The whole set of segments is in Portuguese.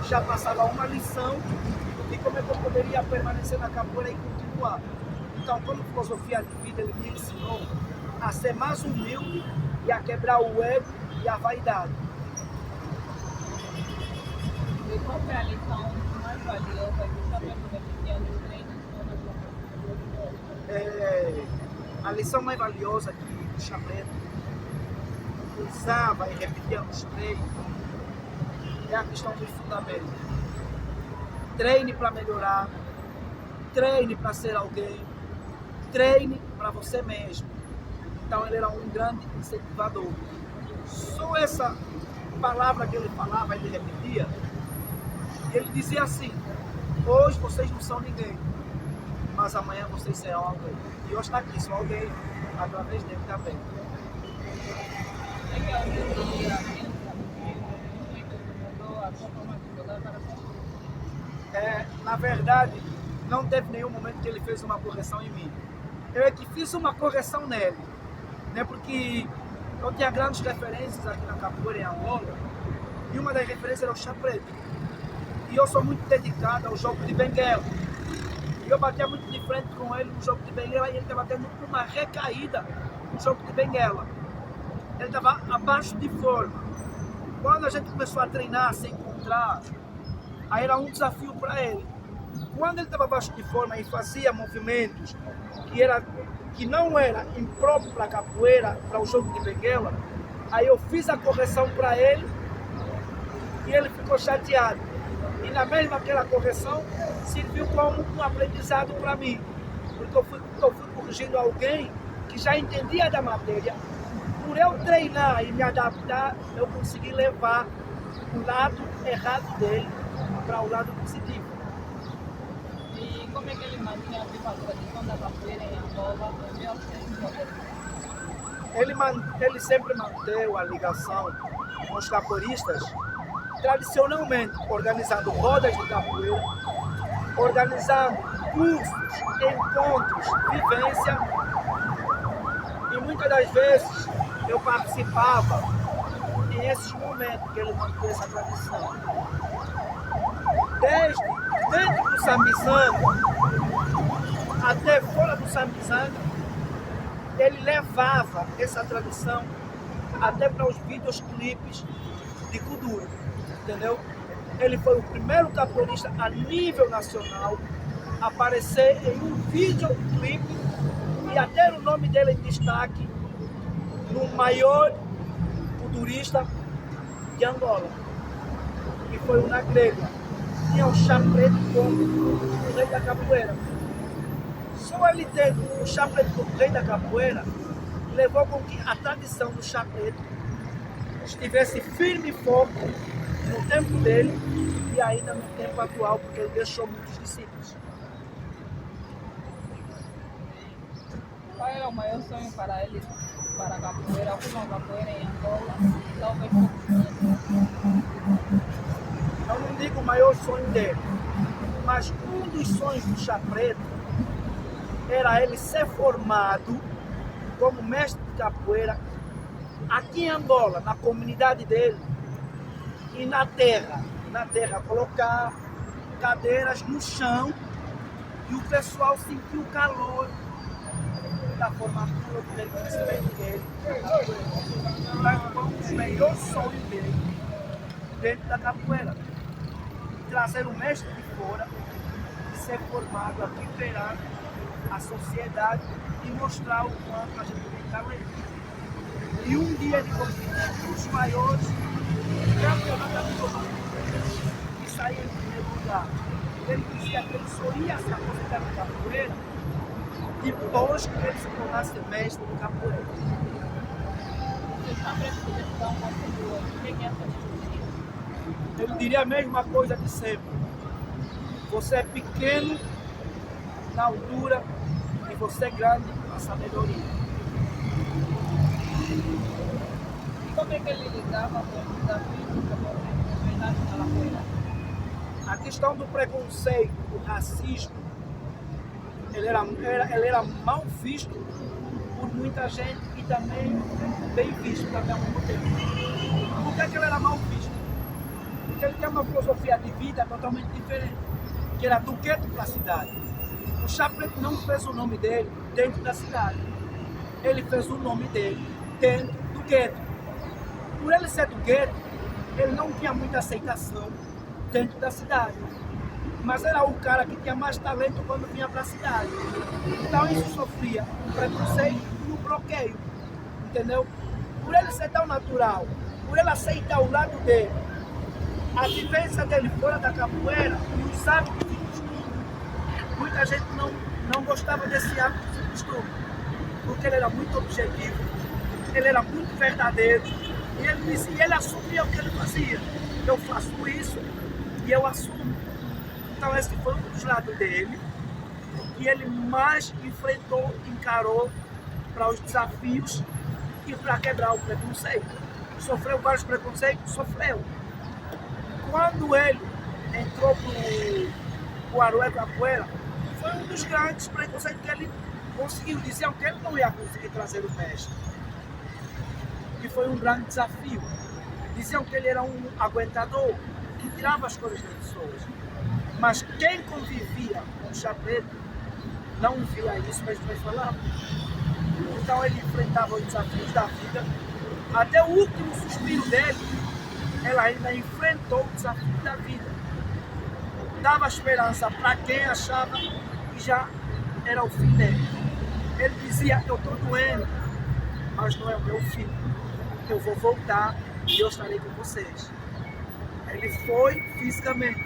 já passava uma lição de como é que eu poderia permanecer na capoeira e continuar. Então, como filosofia de vida, ele me ensinou a ser mais humilde e a quebrar o ego e a vaidade. E qual foi a lição mais valiosa que o Chapéu repetia nos treinos? A lição mais valiosa que o Chapéu usava e repetia nos treinos é a questão dos fundamentos. Treine para melhorar, treine para ser alguém, treine para você mesmo. Então ele era um grande incentivador. Só essa palavra que ele falava, ele repetia, ele dizia assim: hoje vocês não são ninguém, mas amanhã vocês serão alguém. E hoje está aqui, sou alguém através dele também. É que hoje em dia mudou a sua forma de jogar para sempre. Na verdade, não teve nenhum momento que ele fez uma correção em mim. Eu é que fiz uma correção nele, né? Porque eu tinha grandes referências aqui na capoeira em Angola, e uma das referências era o chá preto. E eu sou muito dedicado ao jogo de benguela. E eu batia muito de frente com ele no jogo de benguela, e ele estava tendo uma recaída no jogo de benguela. Ele estava abaixo de forma. Quando a gente começou a treinar, a se encontrar, aí era um desafio para ele. Quando ele estava abaixo de forma e fazia movimentos que não era impróprio para a capoeira, para o jogo de benguela, aí eu fiz a correção para ele e ele ficou chateado. E na mesma aquela correção serviu como um aprendizado para mim, porque eu fui corrigindo alguém que já entendia da matéria. Por eu treinar e me adaptar, eu consegui levar o lado errado dele para o lado positivo. E como é que ele mantinha viva a tradição da capoeira em Angola em 1990? Ele sempre manteve a ligação com os capoeiristas, tradicionalmente organizando rodas de capoeira, organizando cursos, encontros, vivência, e muitas das vezes eu participava em esses momentos que ele manteve essa tradição. Desde dentro do sambizanga até fora do sambizanga, ele levava essa tradição até para os videoclipes de Kuduro, entendeu? Ele foi o primeiro capoeirista a nível nacional a aparecer em um videoclipe e a ter o nome dele em destaque no maior kudurista de Angola, que foi o Nagrega. Tinha o chá preto como o rei da capoeira. Só ele ter o chá preto como rei da capoeira levou com que a tradição do chá preto estivesse firme e forte no tempo dele e ainda no tempo atual, porque ele deixou muitos discípulos. Qual era o maior sonho para ele, para a capoeira, uma capoeira em Angola? Talvez poucos. Eu não digo o maior sonho dele, mas um dos sonhos do chá preto era ele ser formado como mestre de capoeira aqui em Angola, na comunidade dele, e na terra, colocar cadeiras no chão e o pessoal sentir o calor da formatura do conhecimento dele. Mas foi um dos melhores sonhos dele dentro da capoeira. Trazer o mestre de fora e ser formado aqui perante a sociedade e mostrar o quanto a gente tem talento. E um dia ele competiu os maiores campeonatos do mundo e saiu em primeiro lugar. Ele dizia que ele só ia se aposentar na capoeira depois que ele se tornasse mestre de capoeira. Você sabe que você dá um conselho hoje, o que é essa discussão? Eu diria a mesma coisa de sempre. Você é pequeno na altura e você é grande na sabedoria. E como é que ele lidava com os desafios que você enfrentasse na capoeira? A questão do preconceito, do racismo, ele era mal visto por muita gente e também bem visto também ao mesmo tempo. Por que ele era mal visto? porque ele tem uma filosofia de vida totalmente diferente, que era do gueto para a cidade. O Chaplet não fez o nome dele dentro da cidade, ele fez o nome dele dentro do gueto. Por ele ser do gueto, ele não tinha muita aceitação dentro da cidade, mas era o cara que tinha mais talento quando vinha para a cidade. Então isso sofria um preconceito e um bloqueio, entendeu? Por ele ser tão natural, por ele aceitar o lado dele, a vivência dele fora da capoeira e os hábitos e costumes, muita gente não gostava desse hábito e costume, porque ele era muito objetivo, ele era muito verdadeiro, e ele dizia, e ele assumia o que ele fazia. Eu faço isso e eu assumo. Então esse foi um dos lados dele, que ele mais enfrentou, encarou para os desafios e para quebrar o preconceito. Sofreu vários preconceitos? Sofreu. Quando ele entrou para o Arué Capoeira, foi um dos grandes preconceitos que ele conseguiu. Diziam que ele não ia conseguir trazer o mestre. E foi um grande desafio. Diziam que ele era um aguentador, que tirava as coisas das pessoas. Mas quem convivia com o Chaplet não via isso, mas depois falava. Então ele enfrentava os desafios da vida. Até o último suspiro dele, ela ainda enfrentou o desafio da vida. Dava esperança para quem achava que já era o fim dele. Ele dizia, eu estou doendo, mas não é o meu fim. Eu vou voltar e eu estarei com vocês. Ele foi fisicamente,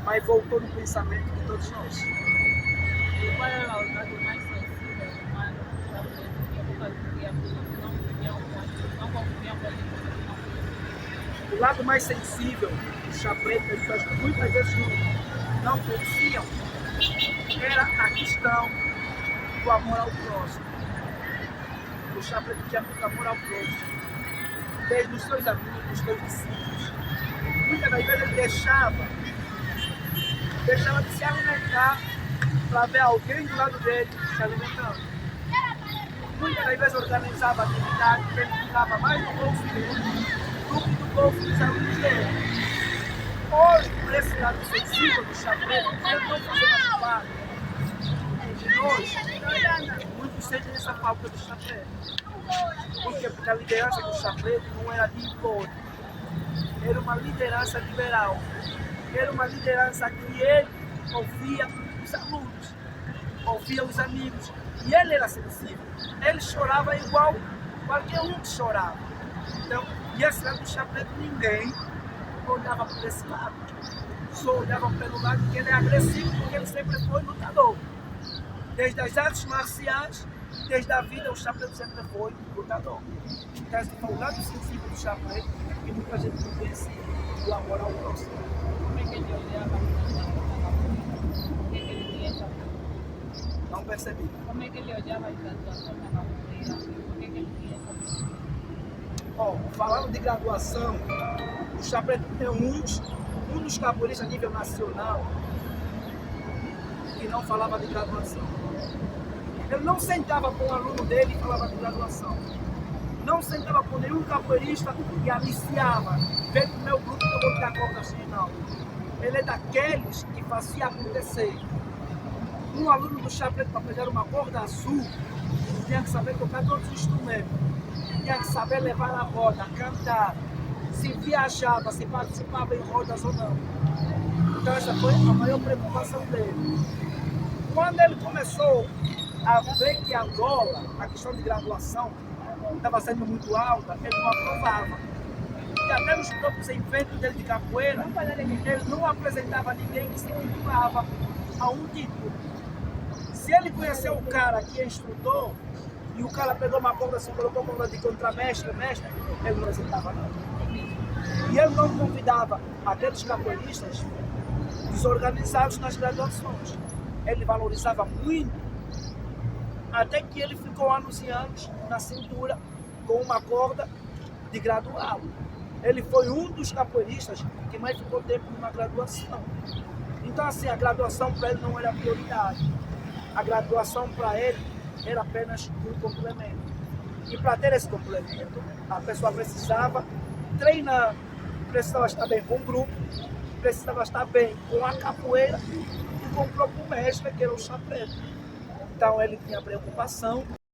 mas voltou no pensamento de todos nós. E qual era o lado mais sensível do humano? Não conviviam com ele. O lado mais sensível do Chaplet, que as pessoas muitas vezes não conheciam, era a questão do amor ao próximo. O Chaplet tinha muito amor ao próximo, desde os seus amigos, os seus discípulos. Muitas das vezes ele deixava de se alimentar para ver alguém do lado dele se alimentando. Muitas das vezes organizava atividade que ele ficava mais no bolso dele do que no bolso dos alunos dele. Hoje, por esse lado sensível do Chaplet, ele não fazia mais parte de nós. Muitos sentem essa falta do Chaplet. Porque a liderança do Chaplet não era de impor, era uma liderança liberal, era uma liderança que ele ouvia os alunos, ouvia os amigos, e ele era sensível, ele chorava igual qualquer um que chorava. Então, e esse lado do Chaplet ninguém olhava por esse lado, só olhava pelo lado que ele é agressivo, porque ele sempre foi lutador. Desde as artes marciais, desde a vida, o Chaplet sempre foi lutador. Então, esse foi o lado sensível do Chaplet, que muita gente não conhecia, o amor ao próximo. Como é que ele olhava? Por que ele tinha essa? Não percebi. Como é que ele olhava as graduações na capoeira? Por que ele tinha essa? Ó, falando de graduação, o Chaplet tem um dos capoeiristas a nível nacional que não falava de graduação. Ele não sentava com um aluno dele e falava de graduação. Não sentava com nenhum capoeirista e aliciava. Vem pro meu grupo que eu vou te dar corda assim, não. Ele é daqueles que fazia acontecer. Um aluno do Chaplet, para pegar uma corda azul, tinha que saber tocar todos os instrumentos. Tinha que saber levar a roda, cantar, se viajava, se participava em rodas ou não. Então essa foi a maior preocupação dele. Quando ele começou a ver que Angola, a questão de graduação, estava sendo muito alta, ele não aprovava. E até nos próprios eventos dele de capoeira, ele não apresentava ninguém que se titulava a um título. Se ele conheceu o cara que é instrutor, e o cara pegou uma corda, se colocou corda de contramestre, mestre, ele não apresentava nada. E ele não convidava aqueles capoeiristas desorganizados nas graduações. Ele valorizava muito, até que ele ficou anos e anos na cintura com uma corda de graduado. Ele foi um dos capoeiristas que mais ficou tempo numa graduação. Então assim, a graduação para ele não era prioridade. A graduação para ele era apenas um complemento. E para ter esse complemento, a pessoa precisava treinar, precisava estar bem com o grupo, precisava estar bem com a capoeira e com o próprio mestre, que era o chapéu. Então ele tinha preocupação